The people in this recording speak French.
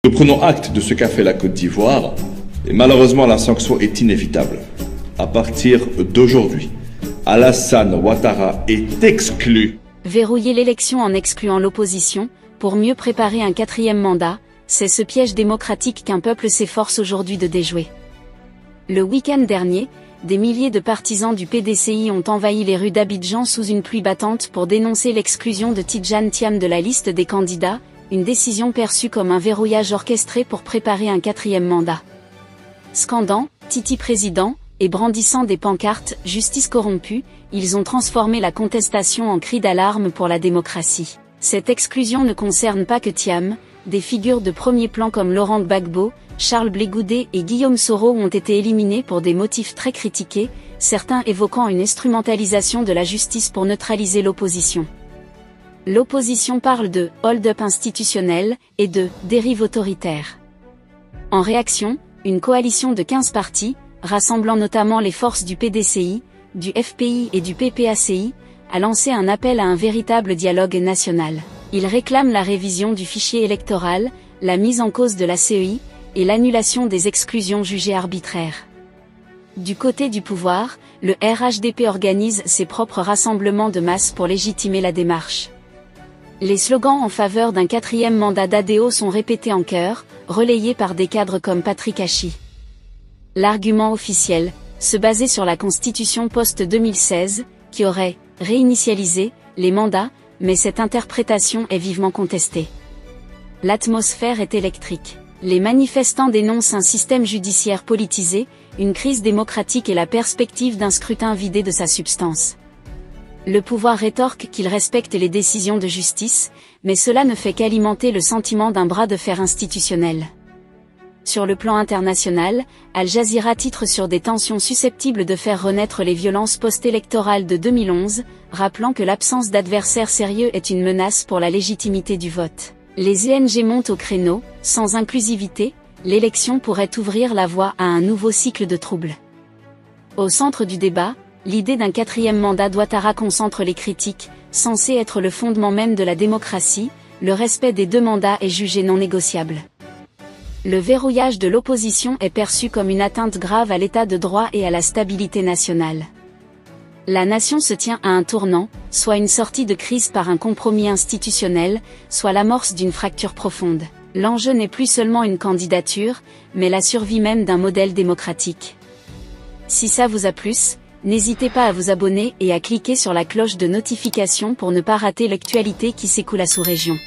Nous prenons acte de ce qu'a fait la Côte d'Ivoire et malheureusement la sanction est inévitable. À partir d'aujourd'hui, Alassane Ouattara est exclu. Verrouiller l'élection en excluant l'opposition, pour mieux préparer un quatrième mandat, c'est ce piège démocratique qu'un peuple s'efforce aujourd'hui de déjouer. Le week-end dernier, des milliers de partisans du PDCI ont envahi les rues d'Abidjan sous une pluie battante pour dénoncer l'exclusion de Tidjane Thiam de la liste des candidats, une décision perçue comme un verrouillage orchestré pour préparer un quatrième mandat. Scandant, Titi président, et brandissant des pancartes « Justice corrompue », ils ont transformé la contestation en cri d'alarme pour la démocratie. Cette exclusion ne concerne pas que Thiam, des figures de premier plan comme Laurent Gbagbo, Charles Blé Goudé et Guillaume Soro ont été éliminés pour des motifs très critiqués, certains évoquant une instrumentalisation de la justice pour neutraliser l'opposition. L'opposition parle de « hold-up institutionnel » et de « dérive autoritaire ». En réaction, une coalition de 15 partis, rassemblant notamment les forces du PDCI, du FPI et du PPACI, a lancé un appel à un véritable dialogue national. Il réclame la révision du fichier électoral, la mise en cause de la CEI, et l'annulation des exclusions jugées arbitraires. Du côté du pouvoir, le RHDP organise ses propres rassemblements de masse pour légitimer la démarche. Les slogans en faveur d'un quatrième mandat d'ADO sont répétés en chœur, relayés par des cadres comme Patrick Hachi. L'argument officiel se basait sur la Constitution post-2016, qui aurait réinitialisé les mandats, mais cette interprétation est vivement contestée. L'atmosphère est électrique. Les manifestants dénoncent un système judiciaire politisé, une crise démocratique et la perspective d'un scrutin vidé de sa substance. Le pouvoir rétorque qu'il respecte les décisions de justice, mais cela ne fait qu'alimenter le sentiment d'un bras de fer institutionnel. Sur le plan international, Al Jazeera titre sur des tensions susceptibles de faire renaître les violences post-électorales de 2011, rappelant que l'absence d'adversaires sérieux est une menace pour la légitimité du vote. Les ONG montent au créneau, sans inclusivité, l'élection pourrait ouvrir la voie à un nouveau cycle de troubles. Au centre du débat, l'idée d'un quatrième mandat d'Ouattara concentre les critiques, censé être le fondement même de la démocratie, le respect des deux mandats est jugé non négociable. Le verrouillage de l'opposition est perçu comme une atteinte grave à l'état de droit et à la stabilité nationale. La nation se tient à un tournant, soit une sortie de crise par un compromis institutionnel, soit l'amorce d'une fracture profonde. L'enjeu n'est plus seulement une candidature, mais la survie même d'un modèle démocratique. Si ça vous a plu, n'hésitez pas à vous abonner et à cliquer sur la cloche de notification pour ne pas rater l'actualité qui s'écoule à sous-région.